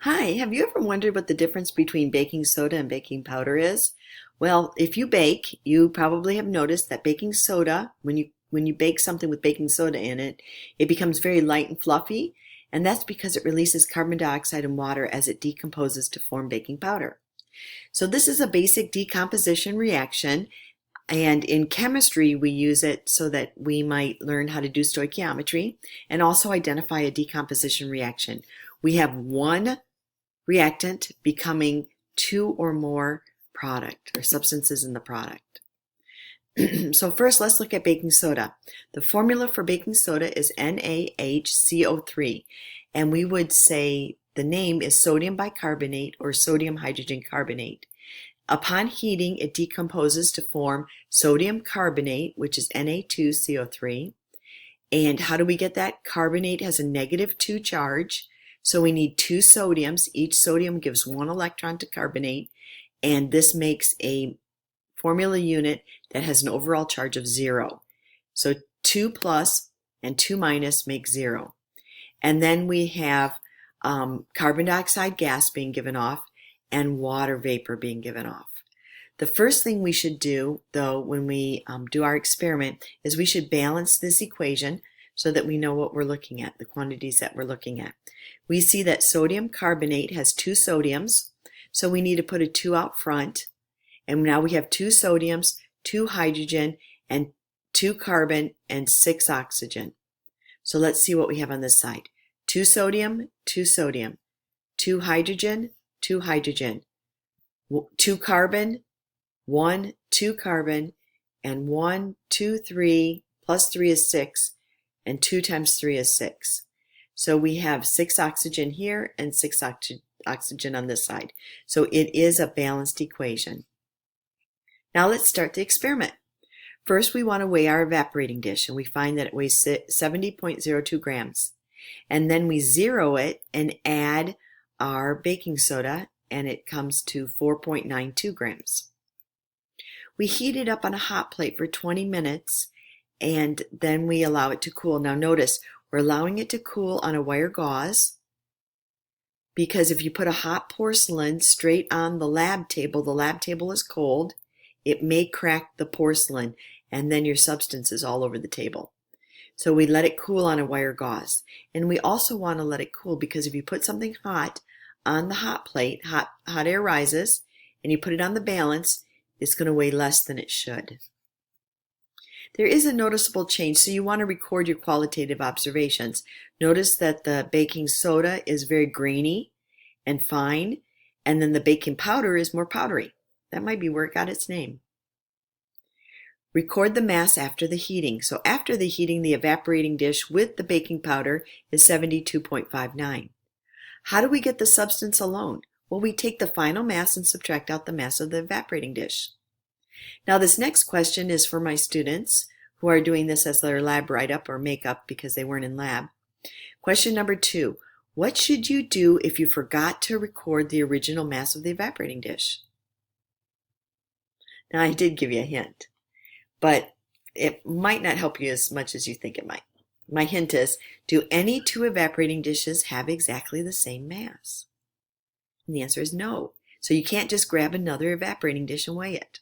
Hi, have you ever wondered what the difference between baking soda and baking powder is? Well, if you bake, you probably have noticed that baking soda, when you bake something with baking soda in it, it becomes very light and fluffy, and that's because it releases carbon dioxide and water as it decomposes to form baking powder. So this is a basic decomposition reaction, and in chemistry we use it so that we might learn how to do stoichiometry and also identify a decomposition reaction. We have one reactant becoming two or more product or substances in the product. So first, let's look at baking soda. The formula for baking soda is NaHCO3, and we would say the name is sodium bicarbonate or sodium hydrogen carbonate. Upon heating, it decomposes to form sodium carbonate, which is Na2CO3. And how do we get that? Carbonate has a -2 charge, so we need two sodiums. Each sodium gives one electron to carbonate, and this makes a formula unit that has an overall charge of 0. So 2 plus and 2 minus make 0. And then we have carbon dioxide gas being given off and water vapor being given off. The first thing we should do, though, when we do our experiment, is we should balance this equation so that we know what we're looking at, the quantities that we're looking at. We see that sodium carbonate has two sodiums, so we need to put a 2 out front. And now we have 2 sodiums, 2 hydrogen, and 2 carbon, and 6 oxygen. So let's see what we have on this side. 2 sodium, 2 sodium, 2 hydrogen, 2 hydrogen, 2 carbon, 1, 2 carbon, and 1, 2, 3, plus 3 is 6, and 2 times 3 is 6. So we have 6 oxygen here and 6 oxygen on this side. So it is a balanced equation. Now let's start the experiment. First, we want to weigh our evaporating dish, and we find that it weighs 70.02 grams. And then we zero it and add our baking soda, and it comes to 4.92 grams. We heat it up on a hot plate for 20 minutes, and then we allow it to cool. Now notice, we're allowing it to cool on a wire gauze, because if you put a hot porcelain straight on the lab table is cold, it may crack the porcelain, and then your substance is all over the table. So we let it cool on a wire gauze. And we also want to let it cool because if you put something hot on the hot plate, hot air rises, and you put it on the balance, it's going to weigh less than it should. There is a noticeable change, so you want to record your qualitative observations. Notice that the baking soda is very grainy and fine, and then the baking powder is more powdery. That might be where it got its name. Record the mass after the heating. So after the heating, the evaporating dish with the baking powder is 72.59. How do we get the substance alone? Well, we take the final mass and subtract out the mass of the evaporating dish. Now this next question is for my students who are doing this as their lab write-up or make-up because they weren't in lab. Question number 2. What should you do if you forgot to record the original mass of the evaporating dish? Now I did give you a hint, but it might not help you as much as you think it might. My hint is, do any 2 evaporating dishes have exactly the same mass? And the answer is no. So you can't just grab another evaporating dish and weigh it.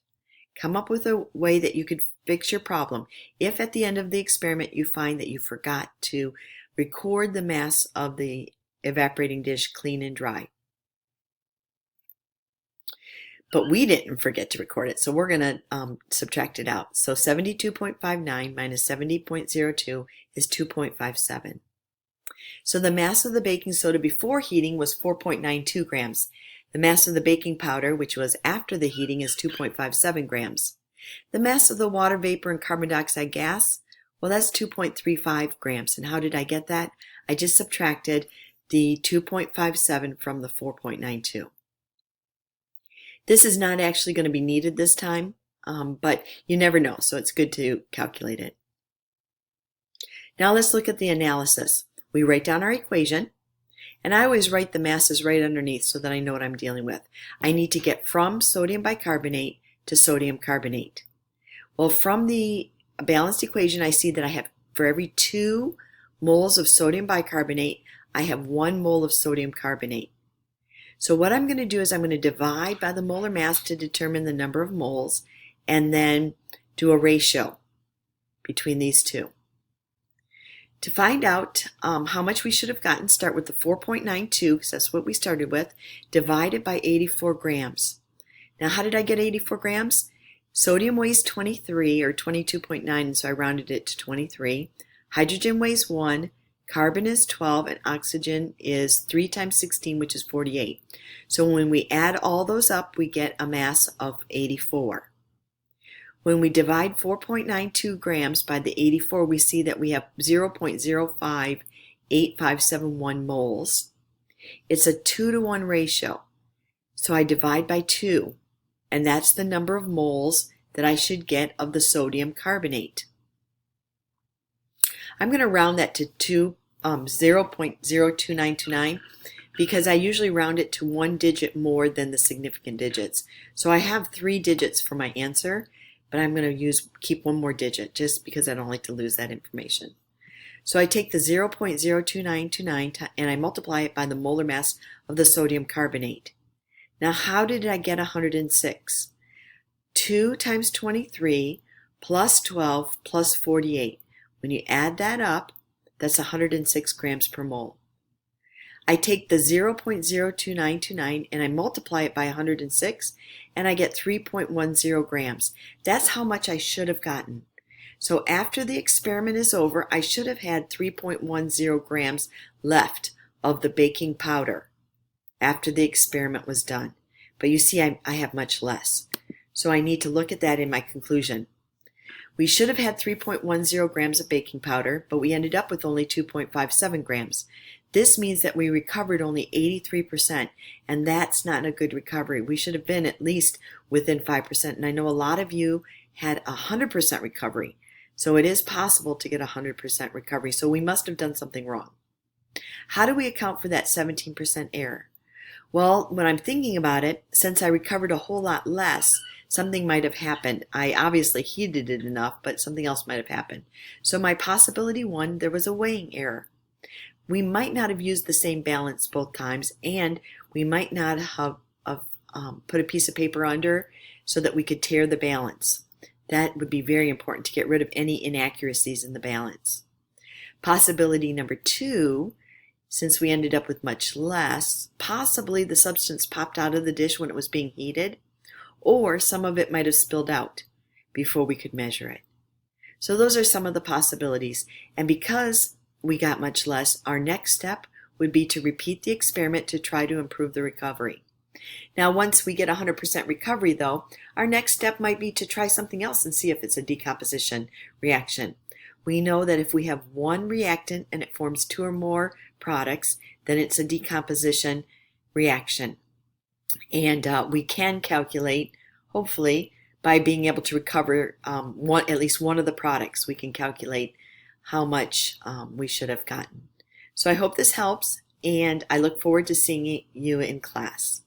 Come up with a way that you could fix your problem if at the end of the experiment you find that you forgot to record the mass of the evaporating dish clean and dry. But we didn't forget to record it, so we're going to subtract it out. So 72.59 minus 70.02 is 2.57. So the mass of the baking soda before heating was 4.92 grams. The mass of the baking powder, which was after the heating, is 2.57 grams. The mass of the water vapor and carbon dioxide gas, well, that's 2.35 grams. And how did I get that? I just subtracted the 2.57 from the 4.92. This is not actually going to be needed this time, but you never know, so it's good to calculate it. Now let's look at the analysis. We write down our equation, and I always write the masses right underneath so that I know what I'm dealing with. I need to get from sodium bicarbonate to sodium carbonate. Well, from the balanced equation, I see that I have, for every 2 moles of sodium bicarbonate, I have 1 mole of sodium carbonate. So what I'm going to do is I'm going to divide by the molar mass to determine the number of moles, and then do a ratio between these two. To find out how much we should have gotten, start with the 4.92, because that's what we started with, divided by 84 grams. Now, how did I get 84 grams? Sodium weighs 23 or 22.9, so I rounded it to 23. Hydrogen weighs 1, carbon is 12, and oxygen is 3 times 16, which is 48. So when we add all those up, we get a mass of 84. When we divide 4.92 grams by the 84, we see that we have 0.058571 moles. It's a 2-to-1 ratio. So I divide by 2, and that's the number of moles that I should get of the sodium carbonate. I'm going to round that to 0.02929 because I usually round it to 1 digit more than the significant digits. So I have 3 digits for my answer, but I'm going to keep 1 more digit just because I don't like to lose that information. So I take the 0.02929 and I multiply it by the molar mass of the sodium carbonate. Now, how did I get 106? 2 times 23 plus 12 plus 48. When you add that up, that's 106 grams per mole. I take the 0.02929 and I multiply it by 106, and I get 3.10 grams. That's how much I should have gotten. So after the experiment is over, I should have had 3.10 grams left of the baking powder after the experiment was done. But you see, I have much less. So I need to look at that in my conclusion. We should have had 3.10 grams of baking powder, but we ended up with only 2.57 grams. This means that we recovered only 83%, and that's not a good recovery. We should have been at least within 5%, and I know a lot of you had 100% recovery. So it is possible to get 100% recovery, so we must have done something wrong. How do we account for that 17% error? Well, when I'm thinking about it, since I recovered a whole lot less, something might have happened. I obviously heated it enough, but something else might have happened. So my possibility 1, there was a weighing error. We might not have used the same balance both times, and we might not have put a piece of paper under so that we could tear the balance. That would be very important to get rid of any inaccuracies in the balance. Possibility number 2, since we ended up with much less, possibly the substance popped out of the dish when it was being heated, or some of it might have spilled out before we could measure it. So those are some of the possibilities, and because we got much less, our next step would be to repeat the experiment to try to improve the recovery. Now, once we get 100% recovery, though, our next step might be to try something else and see if it's a decomposition reaction. We know that if we have one reactant and it forms 2 or more products, then it's a decomposition reaction. And we can calculate, hopefully, by being able to recover at least one of the products, we can calculate how much we should have gotten. So I hope this helps, and I look forward to seeing you in class.